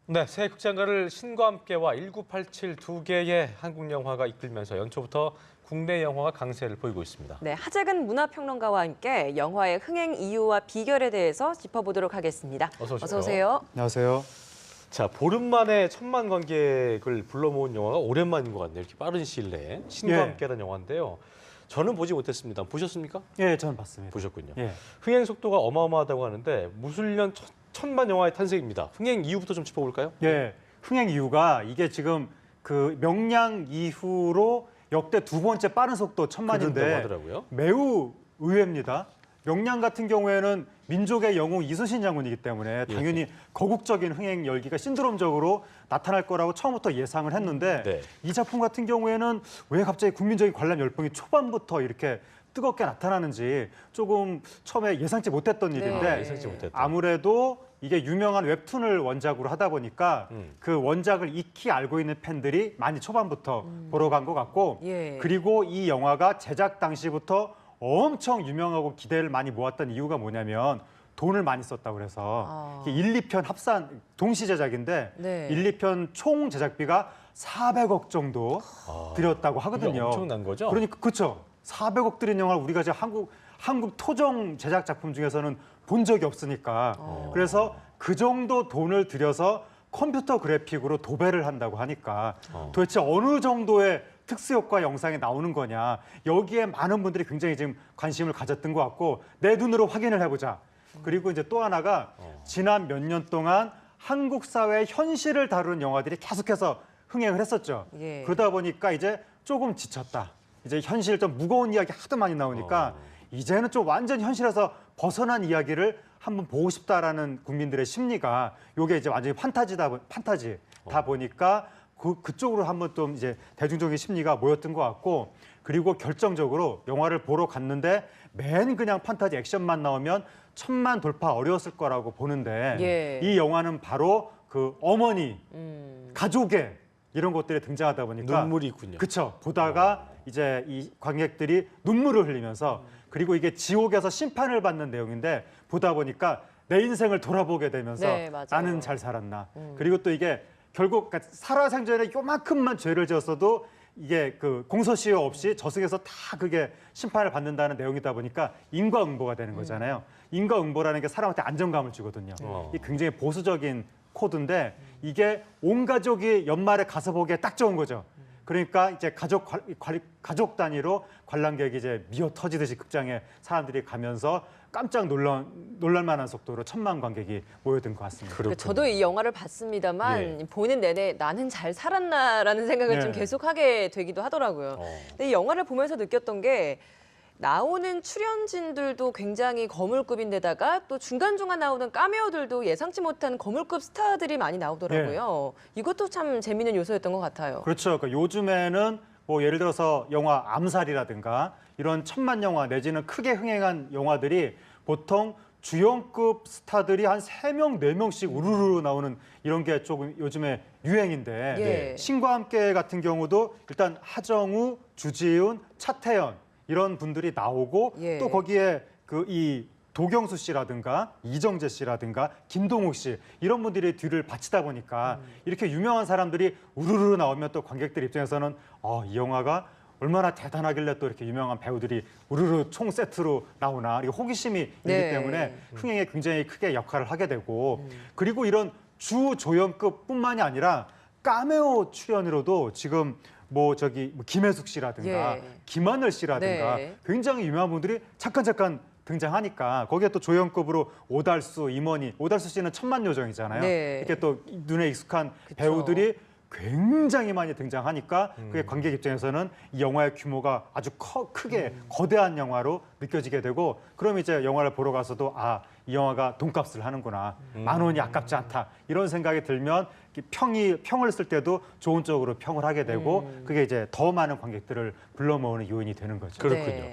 네, 새 극장가를 신과 함께와 1987 두 개의 한국 영화가 이끌면서 연초부터 국내 영화가 강세를 보이고 있습니다. 네, 하재근 문화평론가와 함께 영화의 흥행 이유와 비결에 대해서 짚어보도록 하겠습니다. 어서 오세요. 안녕하세요. 자, 보름 만에 1,000만 관객을 불러 모은 영화가 오랜만인 것 같네요. 이렇게 빠른 시일 내에 신과 함께라는 영화인데요. 저는 보지 못했습니다. 보셨습니까? 예, 저는 봤습니다. 보셨군요. 예. 흥행 속도가 어마어마하다고 하는데 무술년 1,000만 영화의 탄생입니다. 흥행 이유부터 좀 짚어볼까요? 예. 흥행 이유가 이게 지금 그 명량 이후로 역대 두 번째 빠른 속도 1,000만인데 하더라고요. 매우 의외입니다. 명량 같은 경우에는 민족의 영웅 이순신 장군이기 때문에 당연히 거국적인 흥행 열기가 신드롬적으로 나타날 거라고 처음부터 예상을 했는데 이 작품 같은 경우에는 왜 갑자기 국민적인 관람 열풍이 초반부터 이렇게 뜨겁게 나타나는지 조금 처음에 예상치 못했던 일인데 예상치 못했다. 아무래도 이게 유명한 웹툰을 원작으로 하다 보니까 그 원작을 익히 알고 있는 팬들이 많이 초반부터 보러 간 것 같고 그리고 이 영화가 제작 당시부터 엄청 유명하고 기대를 많이 모았던 이유가 뭐냐면 돈을 많이 썼다고 그래서 1, 2편 합산 동시 제작인데 1, 2편 총 제작비가 400억 정도 들였다고 하거든요. 엄청난 거죠? 그러니까 그렇죠. 400억 들인 영화를 우리가 지금 한국 토종 제작 작품 중에서는 본 적이 없으니까 그래서 그 정도 돈을 들여서 컴퓨터 그래픽으로 도배를 한다고 하니까 도대체 어느 정도의 특수효과 영상이 나오는 거냐 여기에 많은 분들이 굉장히 지금 관심을 가졌던 것 같고 내 눈으로 확인을 해보자. 그리고 이제 또 하나가 지난 몇 년 동안 한국 사회의 현실을 다루는 영화들이 계속해서 흥행을 했었죠. 그러다 보니까 이제 조금 지쳤다. 이제 현실 좀 무거운 이야기 하도 많이 나오니까 이제는 좀 완전 현실에서 벗어난 이야기를 한번 보고 싶다라는 국민들의 심리가 요게 이제 완전히 판타지다 보니까 그쪽으로 한번 좀 이제 대중적인 심리가 모였던 것 같고 그리고 결정적으로 영화를 보러 갔는데 맨 그냥 판타지 액션만 나오면 1,000만 돌파 어려웠을 거라고 보는데 이 영화는 바로 그 어머니, 가족의 이런 것들이 등장하다 보니까 눈물이 있군요. 그렇죠. 보다가 이제 이 관객들이 눈물을 흘리면서 그리고 이게 지옥에서 심판을 받는 내용인데 보다 보니까 내 인생을 돌아보게 되면서 나는 잘 살았나. 그리고 또 이게 결국 살아생전에 요만큼만 죄를 지었어도 이게 그 공소시효 없이 저승에서 다 그게 심판을 받는다는 내용이다 보니까 인과응보가 되는 거잖아요. 인과응보라는 게 사람한테 안정감을 주거든요. 이 굉장히 보수적인 코드인데 이게 온 가족이 연말에 가서 보기에 딱 좋은 거죠. 그러니까 이제 가족 단위로 관람객이 이제 미어 터지듯이 극장에 사람들이 가면서 깜짝 놀랄 만한 속도로 1,000만 관객이 모여든 것 같습니다. 그러니까 저도 이 영화를 봤습니다만 보는 내내 나는 잘 살았나라는 생각을 좀 계속하게 되기도 하더라고요. 근데 이 영화를 보면서 느꼈던 게 나오는 출연진들도 굉장히 거물급인데다가 또 중간중간 나오는 카메오들도 예상치 못한 거물급 스타들이 많이 나오더라고요. 이것도 참 재미있는 요소였던 것 같아요. 그렇죠. 그러니까 요즘에는 뭐 예를 들어서 영화 암살이라든가 이런 1,000만 영화 내지는 크게 흥행한 영화들이 보통 주연급 스타들이 한 3명, 4명씩 우르르 나오는 이런 게 조금 요즘에 유행인데 신과 함께 같은 경우도 일단 하정우, 주지훈, 차태현 이런 분들이 나오고 또 거기에 그 이 도경수 씨라든가 이정재 씨라든가 김동욱 씨 이런 분들이 뒤를 바치다 보니까 이렇게 유명한 사람들이 우르르 나오면 또 관객들 입장에서는 이 영화가 얼마나 대단하길래 또 이렇게 유명한 배우들이 우르르 총 세트로 나오나 이렇게 호기심이 있기 때문에 흥행에 굉장히 크게 역할을 하게 되고 그리고 이런 주조연급뿐만이 아니라 카메오 출연으로도 지금 뭐 김혜숙 씨라든가 김하늘 씨라든가 굉장히 유명한 분들이 잠깐 등장하니까 거기에 또 조연급으로 오달수, 임원희, 오달수 씨는 1,000만 요정이잖아요. 이렇게 또 눈에 익숙한 배우들이 굉장히 많이 등장하니까 그게 관객 입장에서는 이 영화의 규모가 아주 크게 거대한 영화로 느껴지게 되고 그럼 이제 영화를 보러 가서도 이 영화가 돈값을 하는구나. 10,000원이 아깝지 않다. 이런 생각이 들면 평을 쓸 때도 좋은 쪽으로 평을 하게 되고 그게 이제 더 많은 관객들을 불러 모으는 요인이 되는 거죠. 그렇군요.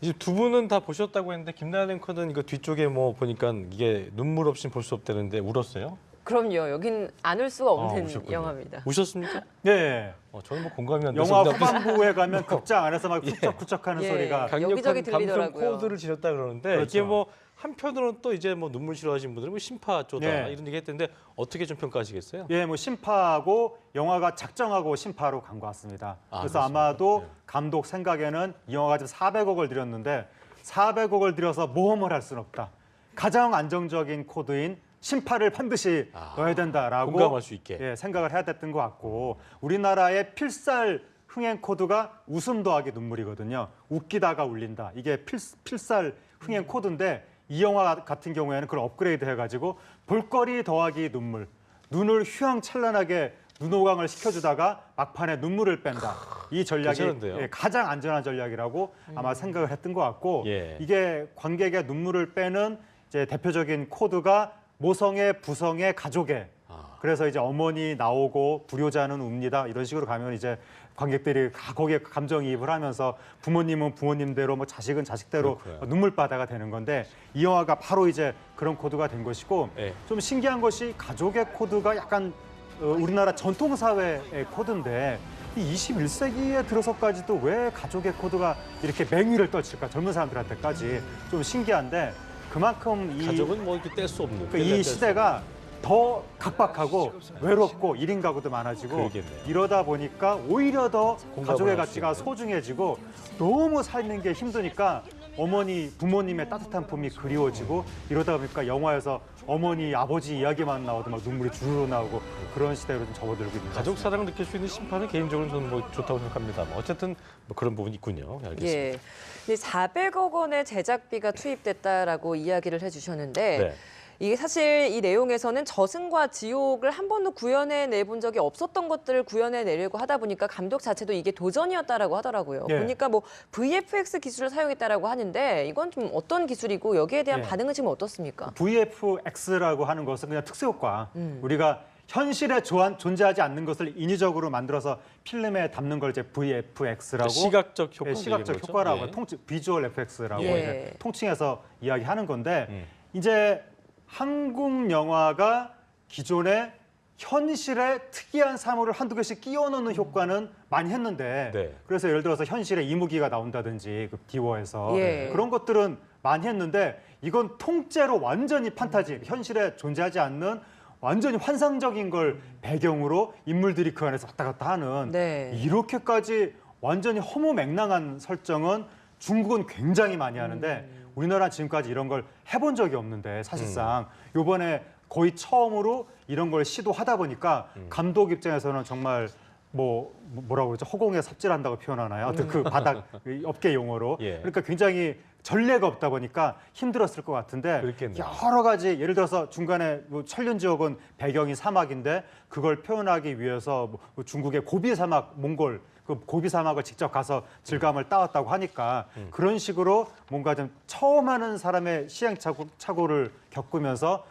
이제 두 분은 다 보셨다고 했는데 김나연 앵커는 이거 뒤쪽에 뭐 보니까 이게 눈물 없이 볼 수 없다는데 울었어요? 그럼요. 여긴 안 울 수가 없는 영화입니다. 우셨습니까? 네. 저는 뭐 공감이 안 돼서. 영화 후반부에 가면 극장 안에서 막 쿵짝쿵짝하는 소리가 여기저기 강력한 감성 들리더라고요. 코드를 지렸다 그러는데 이게 뭐 한편으로는 또 이제 뭐 눈물 싫어하시는 분들은 뭐 심파조다 네. 이런 얘기 했던데 어떻게 좀 평가하시겠어요? 예, 뭐 심파하고 영화가 작정하고 심파로 간 것 같습니다. 아, 그래서 그렇습니까? 아마도 네. 감독 생각에는 이 영화가 지금 400억을 들였는데 400억을 들여서 모험을 할 수는 없다. 가장 안정적인 코드인 심파를 반드시 넣어야 된다라고 공감할 수 있게. 예, 생각을 해야 됐던 것 같고 우리나라의 필살 흥행 코드가 웃음 더하기 눈물이거든요. 웃기다가 울린다. 이게 필살 흥행 코드인데 이 영화 같은 경우에는 그걸 업그레이드 해가지고 볼거리 더하기 눈물. 눈을 휘황찬란하게 눈호강을 시켜주다가 막판에 눈물을 뺀다. 이 전략이 괜찮은데요? 예, 가장 안전한 전략이라고 아마 생각을 했던 것 같고 예. 이게 관객의 눈물을 빼는 이제 대표적인 코드가 모성애, 부성애, 가족애. 그래서 이제 어머니 나오고 불효자는 웁니다. 이런 식으로 가면 이제 관객들이 거기에 감정이입을 하면서 부모님은 부모님대로 뭐 자식은 자식대로 그렇구나. 눈물바다가 되는 건데 이 영화가 바로 이제 그런 코드가 된 것이고 네. 좀 신기한 것이 가족의 코드가 약간 우리나라 전통사회의 코드인데 이 21세기에 들어서까지도 왜 가족의 코드가 이렇게 맹위를 떨칠까 젊은 사람들한테까지 좀 신기한데 그만큼 이 가족은 뭐 이렇게 뗄 수 없는. 그러니까 이 시대가 더 각박하고 외롭고 1인 가구도 많아지고 그러겠네요. 이러다 보니까 오히려 더 공감을 가족의 할수 가치가 있는. 소중해지고 너무 살는 게 힘드니까 어머니, 부모님의 따뜻한 품이 그리워지고 이러다 보니까 영화에서 어머니, 아버지 이야기만 나오도 막 눈물이 주르르 나오고 그런 시대로 좀 접어들고 있는 것 가족 같습니다. 사랑을 느낄 수 있는 심판은 개인적으로 저는 뭐 좋다고 생각합니다. 어쨌든 뭐 그런 부분이 있군요. 알겠습니다. 예. 근데 400억 원의 제작비가 투입됐다라고 이야기를 해주셨는데 네. 이게 사실 이 내용에서는 저승과 지옥을 한 번도 구현해 내본 적이 없었던 것들을 구현해 내려고 하다 보니까 감독 자체도 이게 도전이었다라고 하더라고요. 예. 보니까 뭐 VFX 기술을 사용했다라고 하는데 이건 좀 어떤 기술이고 여기에 대한 예. 반응은 지금 어떻습니까? VFX라고 하는 것은 그냥 특수효과. 우리가 현실에 존재하지 않는 것을 인위적으로 만들어서 필름에 담는 걸 이제 VFX라고 시각적 효과. 예, 시각적 효과라고 비주얼 에펙스라고 예. 이제 통칭해서 이야기하는 건데 음. 이제 한국 영화가 기존에 현실에 특이한 사물을 한두 개씩 끼워 넣는 효과는 많이 했는데 네. 그래서 예를 들어서 현실에 이무기가 나온다든지 그 디워에서 예. 그런 것들은 많이 했는데 이건 통째로 완전히 판타지 현실에 존재하지 않는 완전히 환상적인 걸 배경으로 인물들이 그 안에서 왔다 갔다 하는 네. 이렇게까지 완전히 허무맹랑한 설정은 중국은 굉장히 많이 하는데 우리나라 지금까지 이런 걸 해본 적이 없는데 사실상 요번에 거의 처음으로 이런 걸 시도하다 보니까 감독 입장에서는 정말 뭐라고 그러죠? 허공에 삽질한다고 표현하나요? 어떤 그 바닥 업계 용어로. 예. 그러니까 굉장히 전례가 없다 보니까 힘들었을 것 같은데 그렇겠네요. 여러 가지 예를 들어서 중간에 뭐 천륜 지역은 배경이 사막인데 그걸 표현하기 위해서 뭐 중국의 고비 사막 몽골 그 고비 사막을 직접 가서 질감을 따왔다고 하니까 그런 식으로 뭔가 좀 처음 하는 사람의 시행착오를 겪으면서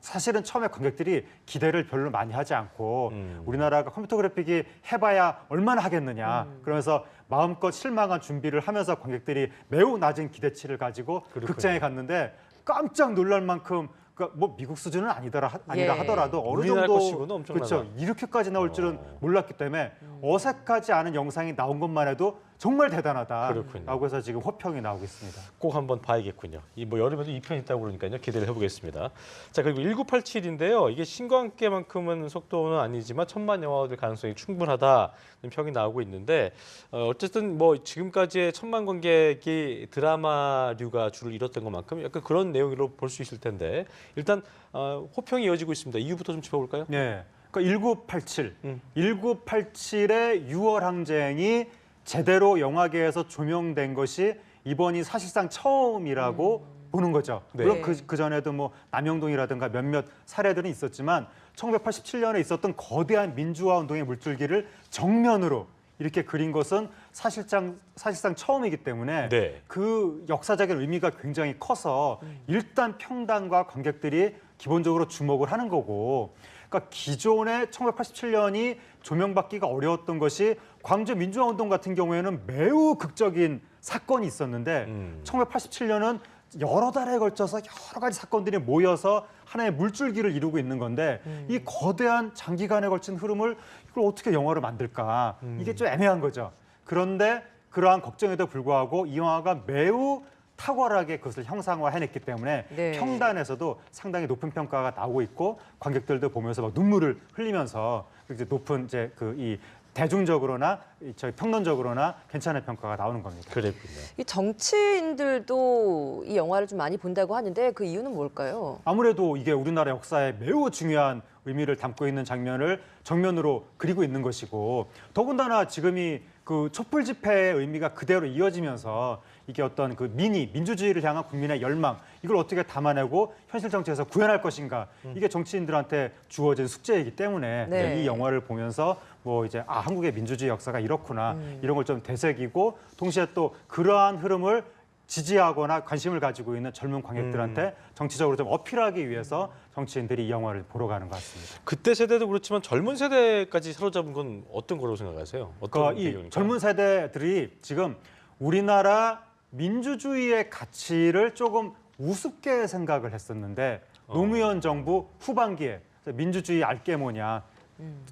사실은 처음에 관객들이 기대를 별로 많이 하지 않고 우리나라가 컴퓨터 그래픽이 해봐야 얼마나 하겠느냐 그러면서 마음껏 실망한 준비를 하면서 관객들이 매우 낮은 기대치를 가지고 그렇군요. 극장에 갔는데 깜짝 놀랄 만큼 그러니까 뭐 미국 수준은 아니라 예. 하더라도 어느 우리나라 정도 것 치고는 엄청나다. 그렇죠. 이렇게까지 나올 줄은 몰랐기 때문에 어색하지 않은 영상이 나온 것만 해도 정말 대단하다라고 그렇군요. 해서 지금 호평이 나오고 있습니다. 꼭 한번 봐야겠군요. 이 뭐 여름에도 2편 있다고 그러니까요. 기대를 해보겠습니다. 자, 그리고 1987인데요. 이게 신과 함께만큼은 속도는 아니지만 천만 영화가 될 가능성이 충분하다는 평이 나오고 있는데 어쨌든 뭐 지금까지의 천만 관객이 드라마류가 줄을 잃었던 것만큼 약간 그런 내용으로 볼 수 있을 텐데 일단 호평이 이어지고 있습니다. 이유부터 좀 짚어볼까요? 네. 그러니까 1987. 1987의 6월 항쟁이 제대로 영화계에서 조명된 것이 이번이 사실상 처음이라고 보는 거죠. 네. 물론 그 전에도 뭐 남영동이라든가 몇몇 사례들은 있었지만 1987년에 있었던 거대한 민주화 운동의 물줄기를 정면으로 이렇게 그린 것은 사실상 처음이기 때문에 네. 그 역사적인 의미가 굉장히 커서 일단 평단과 관객들이 기본적으로 주목을 하는 거고 그러니까 기존의 1987년이 조명받기가 어려웠던 것이 광주 민주화 운동 같은 경우에는 매우 극적인 사건이 있었는데 1987년은 여러 달에 걸쳐서 여러 가지 사건들이 모여서 하나의 물줄기를 이루고 있는 건데 이 거대한 장기간에 걸친 흐름을 이걸 어떻게 영화로 만들까 이게 좀 애매한 거죠. 그런데 그러한 걱정에도 불구하고 이 영화가 매우 탁월하게 그것을 형상화해냈기 때문에 네. 평단에서도 상당히 높은 평가가 나오고 있고 관객들도 보면서 막 눈물을 흘리면서 이제 높은 이제 그 이 대중적으로나 저희 평론적으로나 괜찮은 평가가 나오는 겁니다. 그랬군요. 이 정치인들도 이 영화를 좀 많이 본다고 하는데 그 이유는 뭘까요? 아무래도 이게 우리나라 역사에 매우 중요한 의미를 담고 있는 장면을 정면으로 그리고 있는 것이고 더군다나 지금이 그 촛불 집회의 의미가 그대로 이어지면서 이게 어떤 그 민주주의를 향한 국민의 열망 이걸 어떻게 담아내고 현실 정치에서 구현할 것인가 이게 정치인들한테 주어진 숙제이기 때문에 네. 이 영화를 보면서 뭐 이제 한국의 민주주의 역사가 이렇구나 이런 걸 좀 되새기고 동시에 또 그러한 흐름을 지지하거나 관심을 가지고 있는 젊은 관객들한테 정치적으로 좀 어필하기 위해서 정치인들이 이 영화를 보러 가는 것 같습니다. 그때 세대도 그렇지만 젊은 세대까지 사로잡은 건 어떤 거라고 생각하세요? 어떤 이 배경일까요? 젊은 세대들이 지금 우리나라 민주주의의 가치를 조금 우습게 생각을 했었는데 노무현 정부 후반기에 민주주의 알게 뭐냐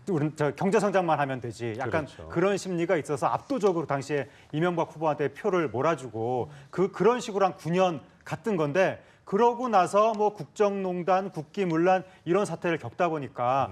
우리는 경제 성장만 하면 되지 약간 그렇죠. 그런 심리가 있어서 압도적으로 당시에 이명박 후보한테 표를 몰아주고 그런 식으로 한 9년 갔던 건데 그러고 나서 뭐 국정농단, 국기문란 이런 사태를 겪다 보니까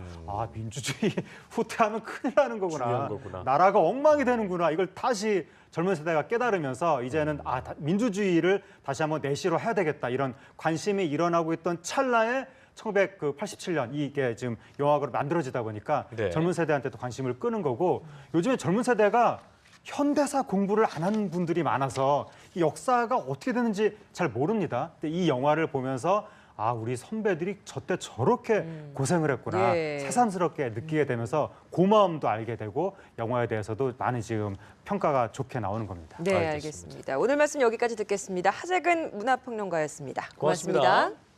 민주주의 후퇴하면 큰일 나는 중요한 거구나. 거구나. 나라가 엉망이 되는구나. 이걸 다시 젊은 세대가 깨달으면서 이제는 민주주의를 다시 한번 내시로 해야 되겠다. 이런 관심이 일어나고 있던 찰나에 1987년 이게 지금 영화로 만들어지다 보니까 네. 젊은 세대한테도 관심을 끄는 거고 요즘에 젊은 세대가 현대사 공부를 안 하는 분들이 많아서 이 역사가 어떻게 되는지 잘 모릅니다. 근데 이 영화를 보면서 우리 선배들이 저때 저렇게 고생을 했구나. 예. 새삼스럽게 느끼게 되면서 고마움도 알게 되고 영화에 대해서도 많이 지금 평가가 좋게 나오는 겁니다. 네, 알겠습니다. 알겠습니다. 오늘 말씀 여기까지 듣겠습니다. 하재근 문화평론가였습니다. 고맙습니다. 고맙습니다.